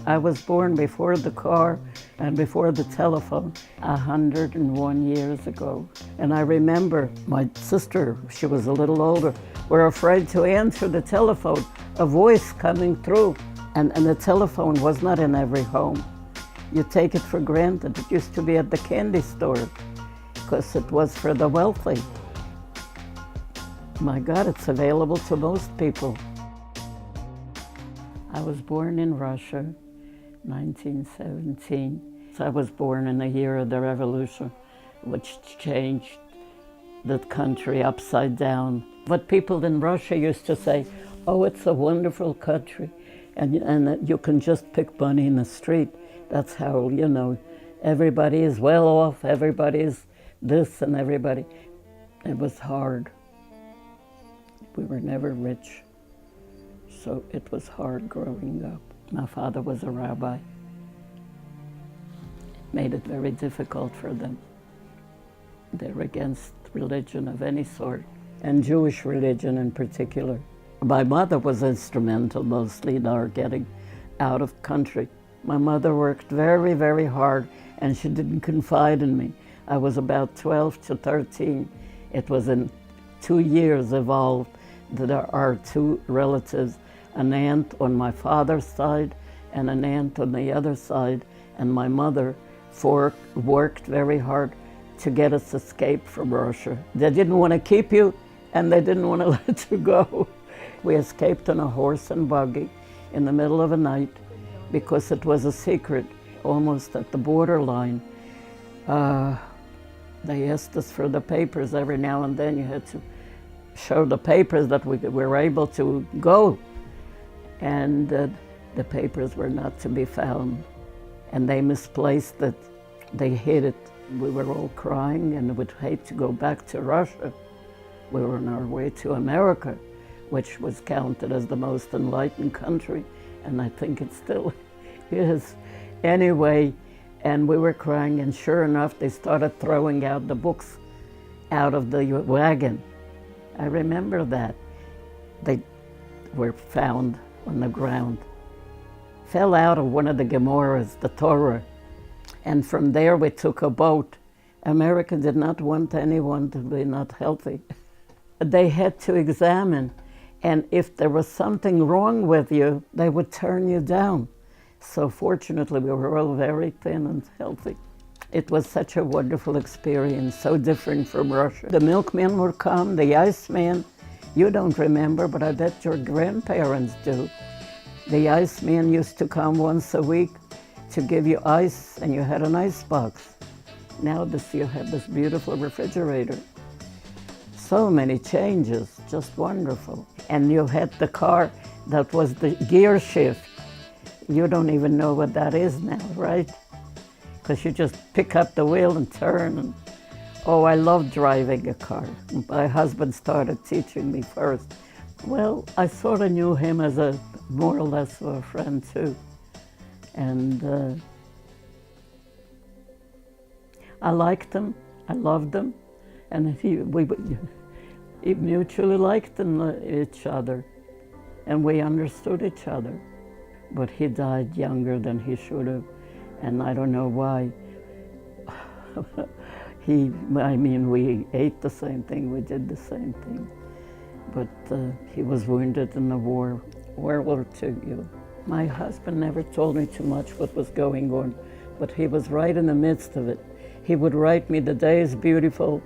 I was born before the car and before the telephone, 101 years ago. And I remember my sister, she was a little older, were afraid to answer the telephone, a voice coming through. And the telephone was not in every home. You take it for granted. It used to be at the candy store because it was for the wealthy. My God, it's available to most people. I was born in Russia, 1917. So I was born in the year of the revolution, which changed the country upside down. But people in Russia used to say, oh, it's a wonderful country, and you can just pick money in the street. That's how, everybody is well off, everybody is this and everybody. It was hard. We were never rich, so it was hard growing up. My father was a rabbi. It made it very difficult for them. They're against religion of any sort, and Jewish religion in particular. My mother was instrumental mostly in our getting out of country. My mother worked very, very hard, and she didn't confide in me. I was about 12 to 13. It was in 2 years evolved that our two relatives, an aunt on my father's side and an aunt on the other side, and my mother worked very hard to get us escaped from Russia. They didn't want to keep you, and they didn't want to let you go. We escaped on a horse and buggy in the middle of the night because it was a secret, almost at the borderline. They asked us for the papers every now and then. You had to show the papers that we were able to go. And the papers were not to be found. And they misplaced it. They hid it. We were all crying and would hate to go back to Russia. We were on our way to America, which was counted as the most enlightened country, and I think it still is. Anyway, and we were crying, and sure enough, they started throwing out the books out of the wagon. I remember that. They were found on the ground. Fell out of one of the Gemorahs, the Torah. And from there we took a boat. America did not want anyone to be not healthy. They had to examine, and if there was something wrong with you, they would turn you down. So fortunately, we were all very thin and healthy. It was such a wonderful experience, so different from Russia. The milkman would come, the iceman. You don't remember, but I bet your grandparents do. The iceman used to come once a week to give you ice, and you had an ice box. Now you have this beautiful refrigerator. So many changes, just wonderful. And you had the car that was the gear shift. You don't even know what that is now, right? Because you just pick up the wheel and turn. And, oh, I love driving a car. My husband started teaching me first. Well, I sort of knew him as a more or less of a friend too. And I liked him, I loved him, and we mutually liked each other, and we understood each other. But he died younger than he should have, and I don't know why. We ate the same thing, we did the same thing. But he was wounded in the war, World War II. My husband never told me too much what was going on, but he was right in the midst of it. He would write me, the day is beautiful,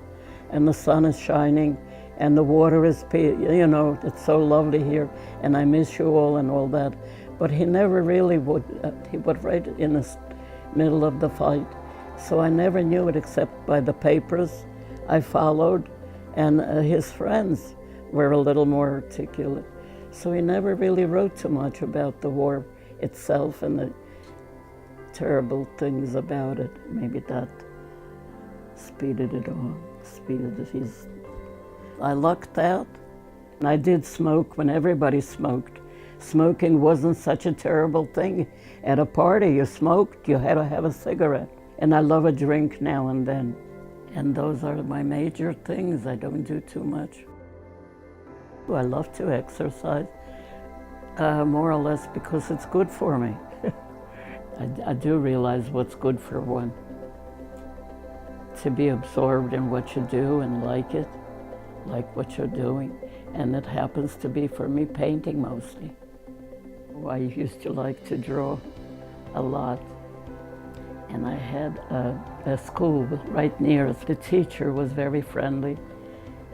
and the sun is shining, and the water is, it's so lovely here, and I miss you all and all that. But he never really would, he would write it in the middle of the fight. So I never knew it except by the papers I followed, and his friends were a little more articulate. So he never really wrote too much about the war itself and the terrible things about it. Maybe that speeded it on, I lucked out. And I did smoke when everybody smoked. Smoking wasn't such a terrible thing. At a party, you smoked, you had to have a cigarette. And I love a drink now and then. And those are my major things. I don't do too much. I love to exercise, more or less because it's good for me. I do realize what's good for one. To be absorbed in what you do and like it, like what you're doing. And it happens to be, for me, painting mostly. I used to like to draw a lot. And I had a school right near us. The teacher was very friendly,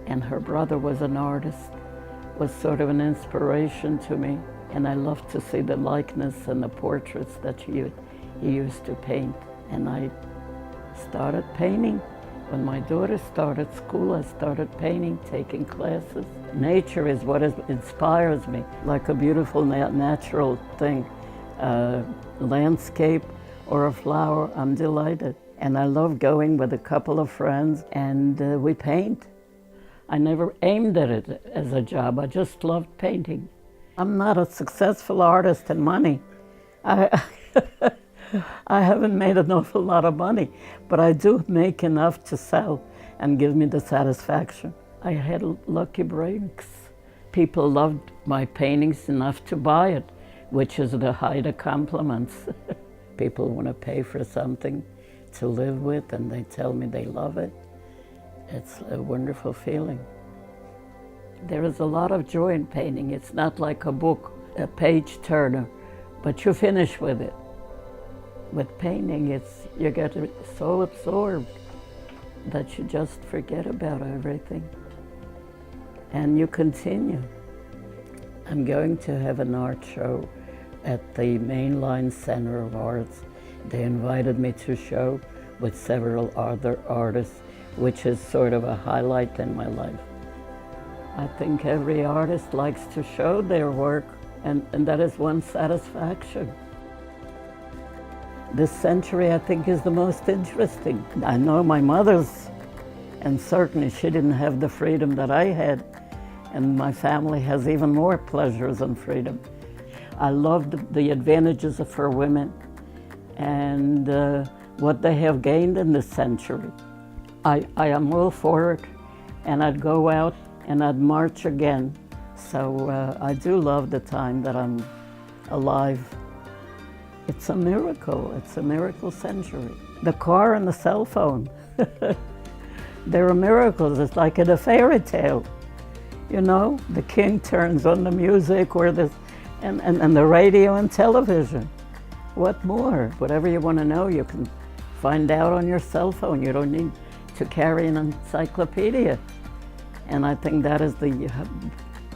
and her brother was an artist, was sort of an inspiration to me. And I loved to see the likeness and the portraits that he used to paint. And I started painting. When my daughter started school, I started painting, taking classes. Nature is what inspires me, like a beautiful natural thing, landscape or a flower, I'm delighted. And I love going with a couple of friends and we paint. I never aimed at it as a job, I just loved painting. I'm not a successful artist in money. I haven't made an awful lot of money, but I do make enough to sell and give me the satisfaction. I had lucky breaks. People loved my paintings enough to buy it, which is the height of compliments. People want to pay for something to live with and they tell me they love it. It's a wonderful feeling. There is a lot of joy in painting. It's not like a book, a page turner, but you finish with it. With painting, you get so absorbed that you just forget about everything. And you continue. I'm going to have an art show at the Mainline Center of Arts. They invited me to show with several other artists, which is sort of a highlight in my life. I think every artist likes to show their work, and that is one satisfaction. This century, I think, is the most interesting. I know my mother's, and certainly she didn't have the freedom that I had, and my family has even more pleasures and freedom. I loved the advantages for women and what they have gained in this century. I am all for it, and I'd go out and I'd march again. So I do love the time that I'm alive. It's a miracle century. The car and the cell phone, they're miracles. It's like in a fairy tale. You know, the king turns on the music or and the radio and television. What more? Whatever you want to know, you can find out on your cell phone. You don't need to carry an encyclopedia. And I think that is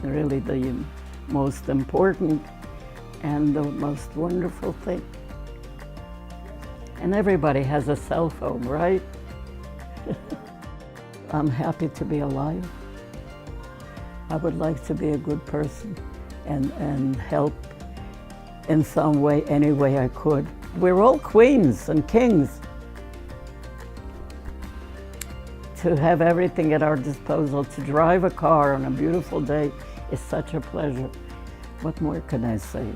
really the most important and the most wonderful thing. And everybody has a cell phone, right? I'm happy to be alive. I would like to be a good person and help in some way, any way I could. We're all queens and kings. To have everything at our disposal, to drive a car on a beautiful day is such a pleasure. What more can I say?